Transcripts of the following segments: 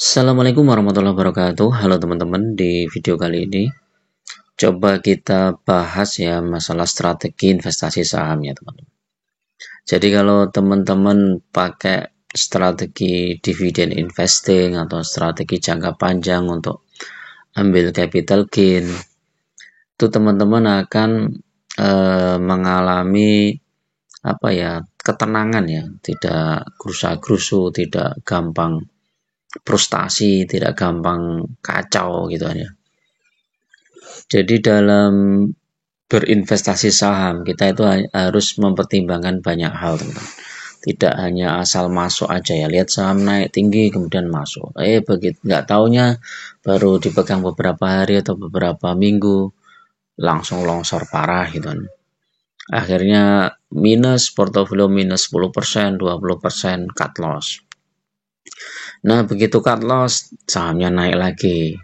Assalamualaikum warahmatullahi wabarakatuh. Halo teman-teman, di video kali ini coba kita bahas ya masalah strategi investasi saham ya teman-teman. Jadi kalau teman-teman pakai strategi dividen investing atau strategi jangka panjang untuk ambil capital gain, itu teman-teman akan mengalami ketenangan ya, tidak gerusa-gerusu, tidak gampang frustasi, tidak gampang kacau gitu ya. Jadi dalam berinvestasi saham kita itu harus mempertimbangkan banyak hal teman-teman. Tidak hanya asal masuk aja ya, lihat saham naik tinggi kemudian masuk. Begitu nggak taunya baru dipegang beberapa hari atau beberapa minggu langsung longsor parah gitu kan. Akhirnya minus, portofolio minus 10%, 20% cut loss. Nah, begitu cut loss, sahamnya naik lagi.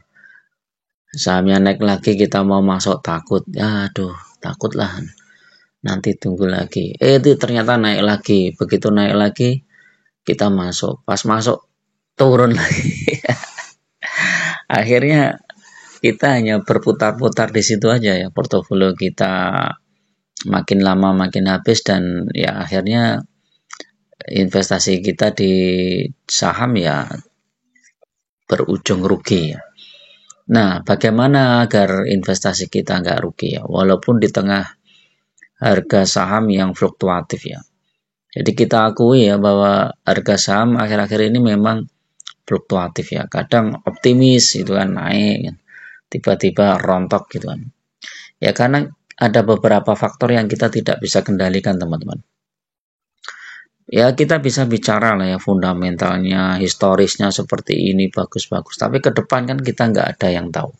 Sahamnya naik lagi, kita mau masuk takut. Aduh, takutlah. Nanti tunggu lagi. Itu ternyata naik lagi. Begitu naik lagi, kita masuk. Pas masuk, turun lagi. Akhirnya kita hanya berputar-putar di situ aja ya. Portofolio kita makin lama makin habis dan ya akhirnya investasi kita di saham ya berujung rugi ya. Nah, bagaimana agar investasi kita nggak rugi ya, walaupun di tengah harga saham yang fluktuatif ya. Jadi kita akui ya bahwa harga saham akhir-akhir ini memang fluktuatif ya. Kadang optimis itu kan naik, tiba-tiba rontok gitu kan. Ya karena ada beberapa faktor yang kita tidak bisa kendalikan teman-teman. Ya kita bisa bicara lah ya fundamentalnya, historisnya seperti ini bagus-bagus. Tapi ke depan kan kita nggak ada yang tahu.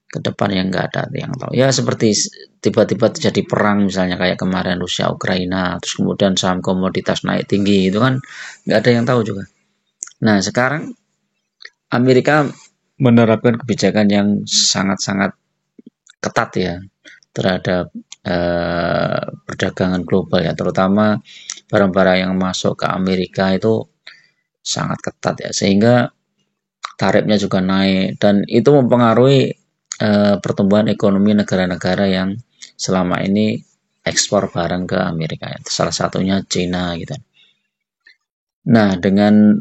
Ke depan yang nggak ada yang tahu. Ya seperti tiba-tiba terjadi perang misalnya kayak kemarin Rusia Ukraina, terus kemudian saham komoditas naik tinggi itu kan nggak ada yang tahu juga. Nah sekarang Amerika menerapkan kebijakan yang sangat-sangat ketat ya terhadap perdagangan global ya, terutama barang-barang yang masuk ke Amerika itu sangat ketat ya, sehingga tarifnya juga naik dan itu mempengaruhi pertumbuhan ekonomi negara-negara yang selama ini ekspor barang ke Amerika ya. Salah satunya China gitu. Nah, dengan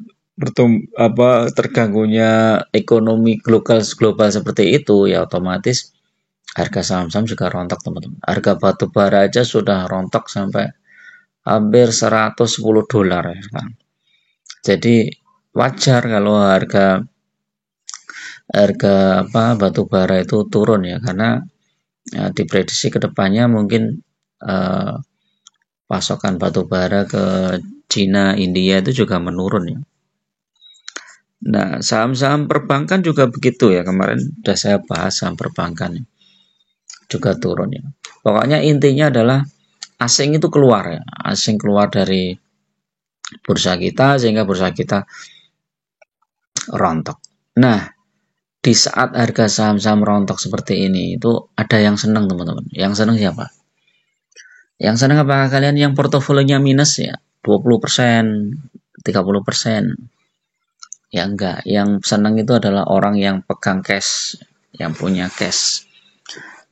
terganggunya ekonomi global seperti itu ya otomatis harga saham-saham juga rontok teman-teman. Harga batu bara aja sudah rontok sampai hampir $110 ya sekarang. Jadi wajar kalau harga batu bara itu turun ya, karena ya, diprediksi kedepannya mungkin pasokan batu bara ke Cina, India itu juga menurun ya. Nah, saham-saham perbankan juga begitu ya, kemarin sudah saya bahas saham perbankan juga turun ya. Pokoknya intinya adalah asing itu keluar ya, asing keluar dari bursa kita sehingga bursa kita rontok. Nah, di saat harga saham-saham rontok seperti ini itu ada yang senang teman-teman. Yang senang siapa? Yang senang apakah kalian yang portofolionya minus ya 20%, 30%? Ya enggak. Yang senang itu adalah orang yang pegang cash, yang punya cash.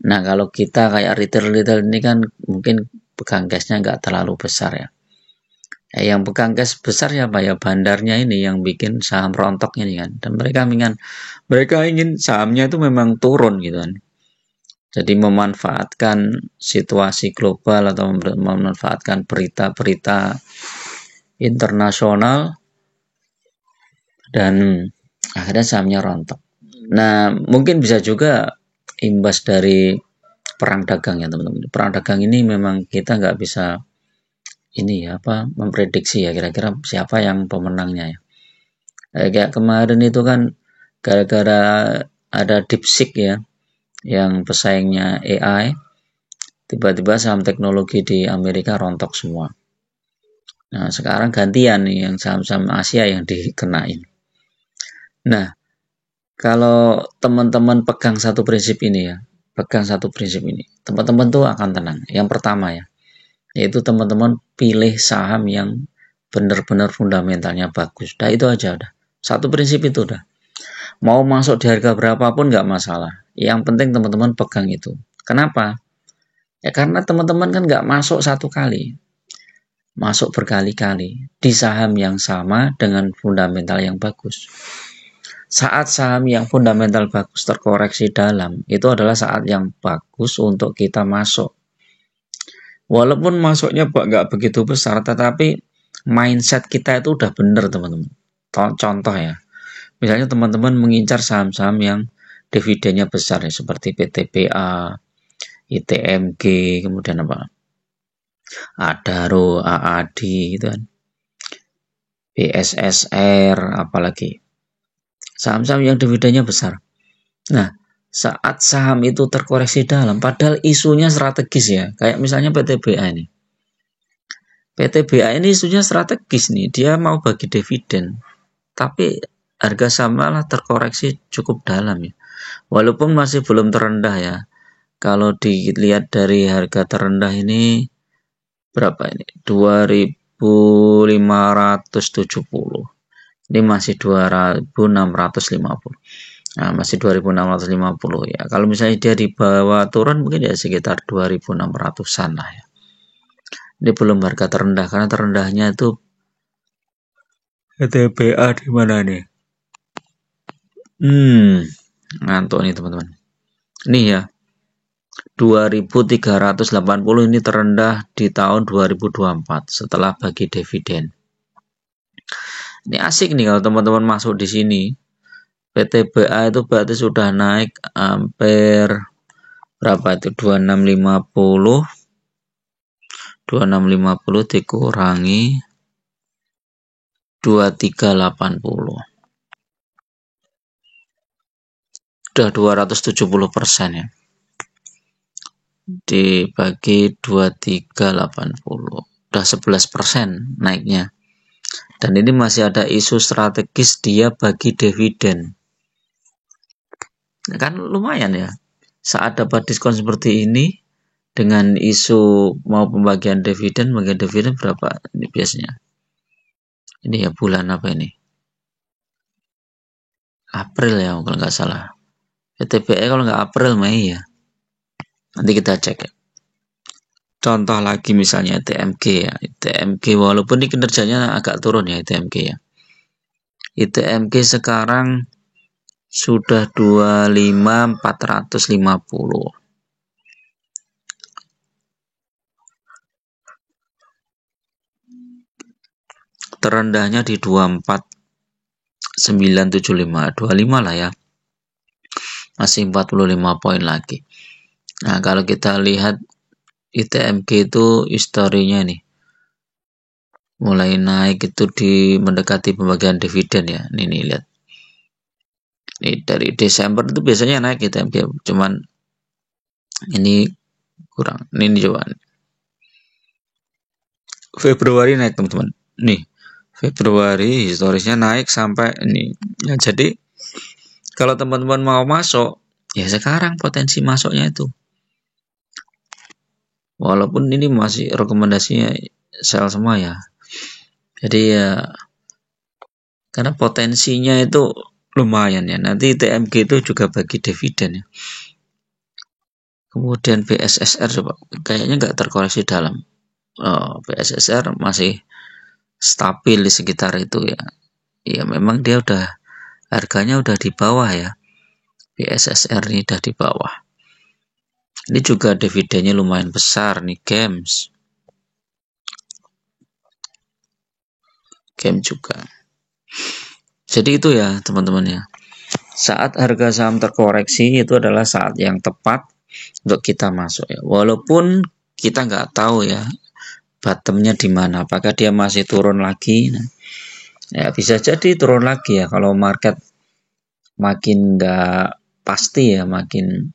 Nah, kalau kita kayak retail ini kan mungkin pegang cashnya nggak terlalu besar ya. Yang pegang cash besar siapa ya? Bandarnya ini yang bikin saham rontok ini kan. Dan mereka ingin sahamnya itu memang turun gitu kan. Jadi memanfaatkan situasi global atau memanfaatkan berita-berita internasional dan akhirnya sahamnya rontok. Nah, mungkin bisa juga imbas dari perang dagang ya teman-teman. Perang dagang ini memang kita nggak bisa memprediksi ya kira-kira siapa yang pemenangnya ya. Kayak kemarin itu kan gara-gara ada DeepSeek ya yang pesaingnya AI, tiba-tiba saham teknologi di Amerika rontok semua. Nah sekarang gantian nih yang saham-saham Asia yang dikenain. Nah kalau teman-teman pegang satu prinsip ini ya, teman-teman tuh akan tenang. Yang pertama ya, yaitu teman-teman pilih saham yang benar-benar fundamentalnya bagus. Nah itu aja udah. Satu prinsip itu udah. Mau masuk di harga berapapun nggak masalah. Yang penting teman-teman pegang itu. Kenapa? Ya karena teman-teman kan nggak masuk satu kali. Masuk berkali-kali di saham yang sama dengan fundamental yang bagus. Saat saham yang fundamental bagus terkoreksi dalam, itu adalah saat yang bagus untuk kita masuk. Walaupun masuknya nggak begitu besar, tetapi mindset kita itu udah bener teman-teman. Contoh ya, misalnya teman-teman mengincar saham-saham yang dividennya besar ya, seperti PTBA, ITMG, kemudian apa? Adaro, AAD gitu kan. BSSR, apalagi saham-saham yang dividennya besar. Nah, saat saham itu terkoreksi dalam, padahal isunya strategis ya, kayak misalnya PTBA ini. PTBA ini isunya strategis nih, dia mau bagi dividen, tapi harga saham malah terkoreksi cukup dalam ya. Walaupun masih belum terendah ya. Kalau dilihat dari harga terendah ini berapa ini? 2.570. Ini masih 2.650. Nah, masih 2.650 ya. Kalau misalnya dia di bawah turun mungkin ya sekitar 2.600-an lah ya. Ini belum harga terendah karena terendahnya itu TBA di mana nih? Ngantuk nih teman-teman. Ini ya. 2.380 ini terendah di tahun 2024 setelah bagi dividen. Ini asik nih kalau teman-teman masuk di sini. PTBA itu berarti sudah naik hampir berapa itu? 2650 dikurangi 2380. Sudah 270% ya. Dibagi 2380. Udah 11% naiknya. Dan ini masih ada isu strategis dia bagi dividen. Kan lumayan ya. Saat dapat diskon seperti ini dengan isu mau pembagian dividen berapa ini biasanya? Ini ya bulan apa ini? April ya kalau nggak salah. PTBA kalau nggak April Mei ya. Nanti kita cek ya. Contoh lagi misalnya ITMG ya. ITMG walaupun ini kinerjanya agak turun ya ITMG ya. ITMG sekarang sudah 25.450. Terendahnya di 24.975, 25 lah ya. Masih 45 poin lagi. Nah, kalau kita lihat ITMG itu historinya nih. Mulai naik itu di mendekati pembagian dividen ya. Ini lihat. Ini dari Desember itu biasanya naik ITMG, cuman ini kurang. Ini coba. Februari naik teman-teman. Nih, Februari historisnya naik sampai ini. Ya, jadi kalau teman-teman mau masuk, ya sekarang potensi masuknya itu. Walaupun ini masih rekomendasinya sell semua ya. Jadi ya karena potensinya itu lumayan ya. Nanti TMG itu juga bagi dividen ya. Kemudian BSSR coba kayaknya nggak terkoreksi dalam. BSSR masih stabil di sekitar itu ya. Ya memang dia udah harganya udah di bawah ya. BSSR ini udah di bawah. Ini juga dividennya lumayan besar nih Games juga. Jadi itu ya teman-teman ya. Saat harga saham terkoreksi itu adalah saat yang tepat untuk kita masuk ya. Walaupun kita nggak tahu ya bottomnya di mana. Apakah dia masih turun lagi? Nah, ya bisa jadi turun lagi ya. Kalau market makin nggak pasti ya, makin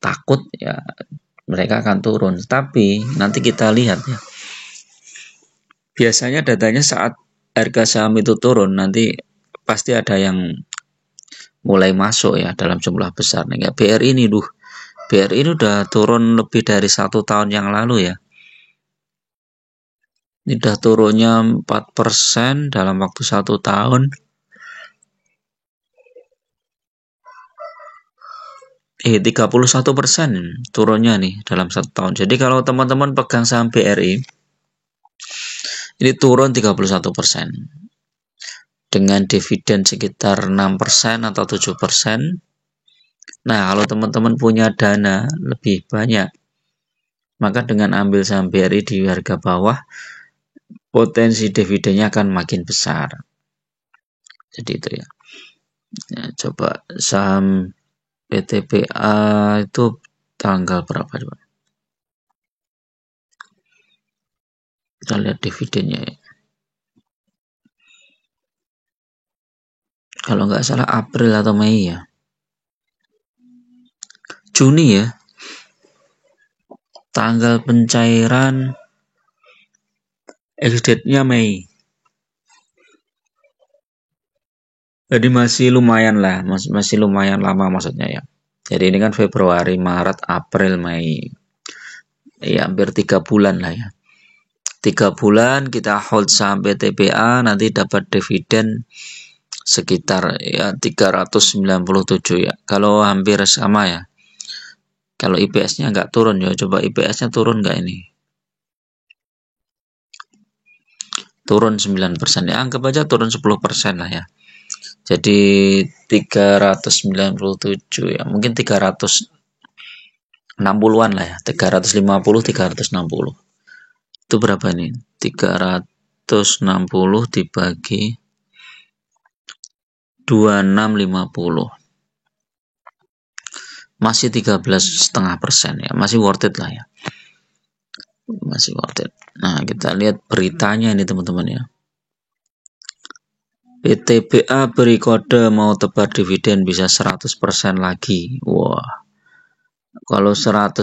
takut ya mereka akan turun. Tapi nanti kita lihat ya. Biasanya datanya saat harga saham itu turun nanti pasti ada yang mulai masuk ya dalam jumlah besar. Nah, BRI ini BRI ini udah turun lebih dari 1 tahun yang lalu ya. Ini udah turunnya 4% dalam waktu 1 tahun. 31% turunnya nih dalam 1 tahun. Jadi kalau teman-teman pegang saham BRI, ini turun 31%. Dengan dividen sekitar 6% atau 7%. Nah, kalau teman-teman punya dana lebih banyak, maka dengan ambil saham BRI di harga bawah, potensi dividennya akan makin besar. Jadi itu ya. Coba saham PTBA itu tanggal berapa coba? Kita lihat dividennya ya. Kalau nggak salah April atau Mei ya. Juni ya. Tanggal pencairan ex-date-nya Mei. Jadi masih lumayan lah, masih lumayan lama maksudnya ya. Jadi ini kan Februari, Maret, April, Mei. Ya hampir 3 bulan lah ya. 3 bulan kita hold sampai TBA, nanti dapat dividen sekitar ya 397 ya. Kalau hampir sama ya. Kalau IPS-nya nggak turun ya, coba IPS-nya turun nggak ini? Turun 9% ya, anggap aja turun 10% lah ya. Jadi 397 ya, mungkin 360-an lah ya, 350, 360. Itu berapa nih? 360 dibagi 2650. Masih 13,5% ya, masih worth it lah ya. Masih worth it. Nah, kita lihat beritanya ini teman-teman ya. PTBA beri kode mau tebar dividen bisa 100% lagi. Wah. Kalau 100%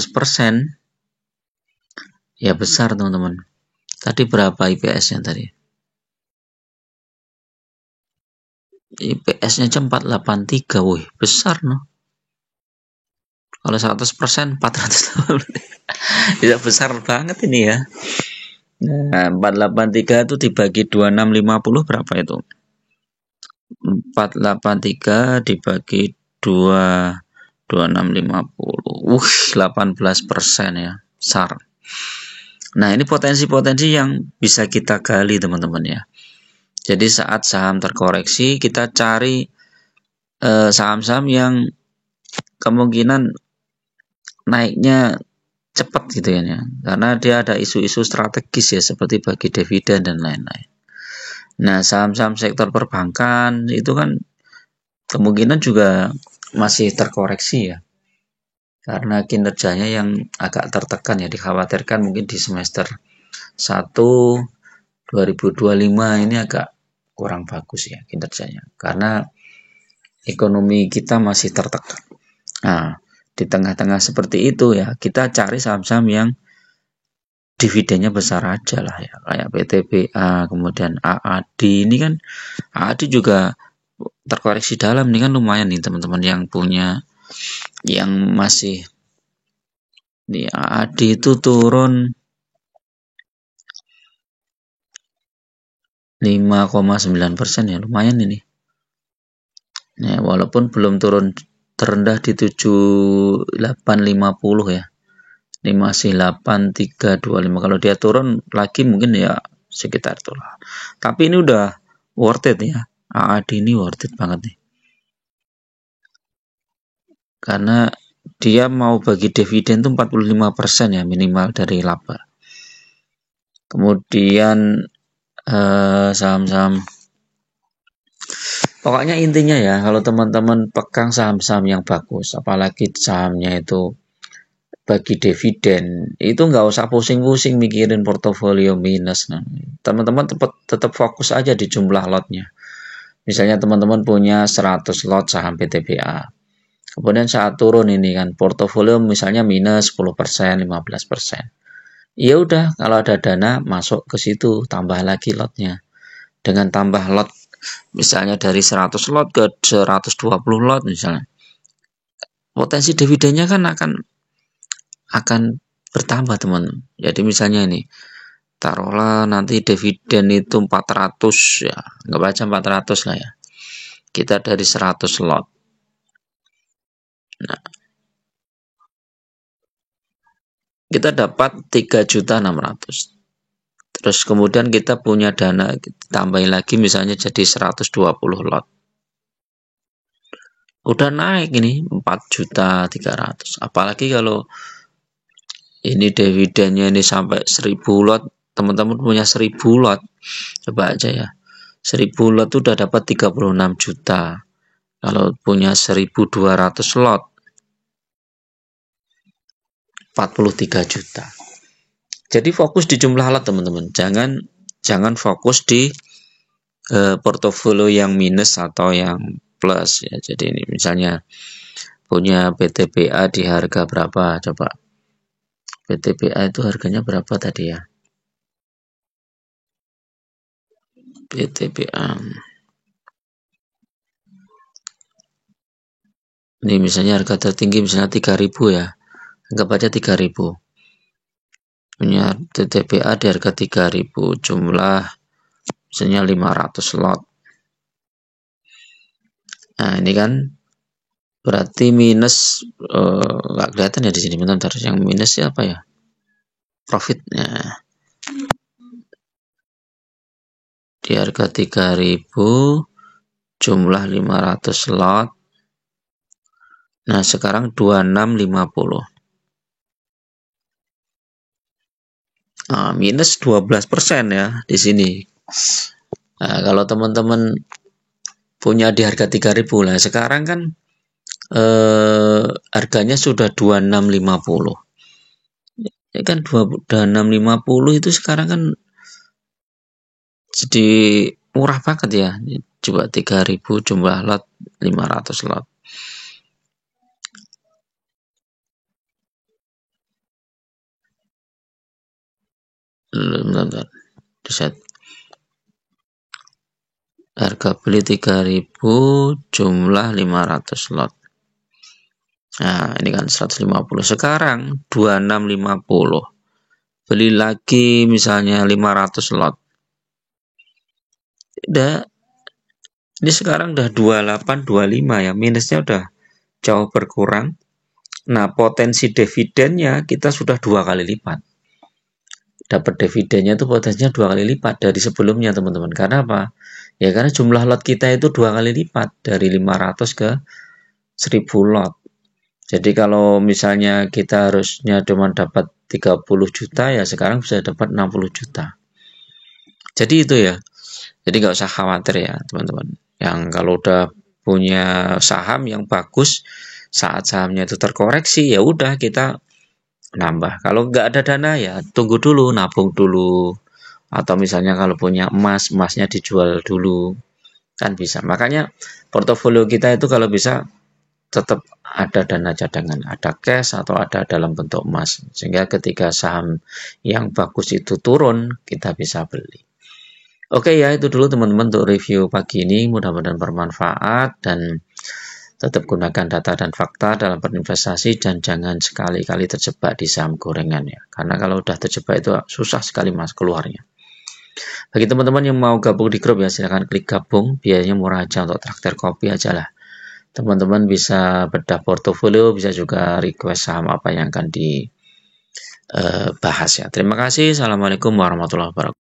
ya besar teman-teman. Tadi berapa IPS-nya tadi? IPS-nya 483. Wih, besar no. Kalau 100% 480. Tidak besar banget ini ya. Nah, 483 itu dibagi 2650 berapa itu? 483 dibagi 2 2650. 18% ya. Besar. Nah, ini potensi-potensi yang bisa kita gali teman-teman ya. Jadi saat saham terkoreksi, kita cari saham-saham yang kemungkinan naiknya cepat gitu ya. Karena dia ada isu-isu strategis ya, seperti bagi dividen dan lain-lain. Nah, saham-saham sektor perbankan itu kan kemungkinan juga masih terkoreksi ya. Karena kinerjanya yang agak tertekan ya, dikhawatirkan mungkin di semester 1 2025 ini agak kurang bagus ya kinerjanya. Karena ekonomi kita masih tertekan. Nah, di tengah-tengah seperti itu ya, kita cari saham-saham yang dividennya besar aja lah ya, kayak PTBA, kemudian AAD. Ini kan AAD juga terkoreksi dalam, ini kan lumayan nih teman-teman yang punya, yang masih di AAD itu turun 5,9% ya, lumayan ini. Nah, walaupun belum turun terendah di 7850 ya. Ini masih 8325. Kalau dia turun lagi mungkin ya sekitar itulah. Tapi ini udah worth it ya. AAD ini worth it banget nih. Karena dia mau bagi dividen tuh 45% ya minimal dari laba. Kemudian saham-saham, pokoknya intinya ya, kalau teman-teman pegang saham-saham yang bagus, apalagi sahamnya itu bagi dividen, itu nggak usah pusing-pusing mikirin portofolio minus. Nah, teman-teman tetap fokus aja di jumlah lotnya. Misalnya teman-teman punya 100 lot saham PTBA. Kemudian saat turun ini kan portofolio misalnya minus 10%, 15%. Ya udah, kalau ada dana masuk ke situ, tambah lagi lotnya. Dengan tambah lot misalnya dari 100 lot ke 120 lot misalnya, potensi dividennya kan akan bertambah teman. Jadi misalnya ini, taruhlah nanti dividen itu 400 ya, nggak baca 400 lah ya. Kita dari 100 lot. Nah, kita dapat 3.600.000. Terus kemudian kita punya dana tambahin lagi misalnya jadi 120 lot. Udah naik ini 4.300.000. Apalagi kalau ini dividennya ini sampai 1.000 lot, teman-teman punya 1.000 lot. Coba aja ya. 1.000 lot itu udah dapat 36 juta. Kalau punya 1.200 lot 43 juta. Jadi fokus di jumlah lot teman-teman. Jangan fokus di portofolio yang minus atau yang plus ya. Jadi ini misalnya punya PTBA di harga berapa, coba PTBA itu harganya berapa tadi ya, PTBA ini misalnya harga tertinggi misalnya 3.000 ya, anggap aja 3.000, punya PTBA di harga 3.000, jumlah misalnya 500 lot. Nah ini kan berarti minus nggak kelihatan ya di sini, bentar, yang minus ya apa ya, profitnya di harga 3.000, jumlah 500 lot. Nah sekarang 2650, minus 12% ya di sini. Nah, kalau teman-teman punya di harga 3.000 lah, sekarang kan harganya sudah 2650. Ya kan 2650 itu sekarang kan jadi murah banget ya. Coba 3.000 jumlah lot 500 lot. Bentar. Set. Harga beli 3.000 jumlah 500 lot. Nah, ini kan 150. Sekarang 2650. Beli lagi misalnya 500 lot. Udah, ini sekarang udah 2825 ya, minusnya udah jauh berkurang. Nah, potensi dividennya kita sudah 2 kali lipat. Dapat dividennya itu potensinya 2 kali lipat dari sebelumnya teman-teman. Karena apa? Ya karena jumlah lot kita itu 2 kali lipat, dari 500 ke 1.000 lot. Jadi kalau misalnya kita harusnya cuma dapat 30 juta ya sekarang bisa dapat 60 juta. Jadi itu ya. Jadi nggak usah khawatir ya teman-teman. Yang kalau udah punya saham yang bagus, saat sahamnya itu terkoreksi ya udah kita nambah. Kalau nggak ada dana ya tunggu dulu, nabung dulu. Atau misalnya kalau punya emas, emasnya dijual dulu. Kan bisa. Makanya portofolio kita itu kalau bisa tetap ada dana cadangan, ada cash atau ada dalam bentuk emas. Sehingga ketika saham yang bagus itu turun, kita bisa beli. Oke ya, itu dulu teman-teman untuk review pagi ini. Mudah-mudahan bermanfaat dan tetap gunakan data dan fakta dalam berinvestasi dan jangan sekali-kali terjebak di saham gorengan ya. Karena kalau udah terjebak itu susah sekali mas keluarnya. Bagi teman-teman yang mau gabung di grup ya silahkan klik gabung, biayanya murah aja, untuk traktir kopi aja lah. Teman-teman bisa bedah portofolio, bisa juga request saham apa yang akan dibahas ya. Terima kasih. Assalamualaikum warahmatullahi wabarakatuh.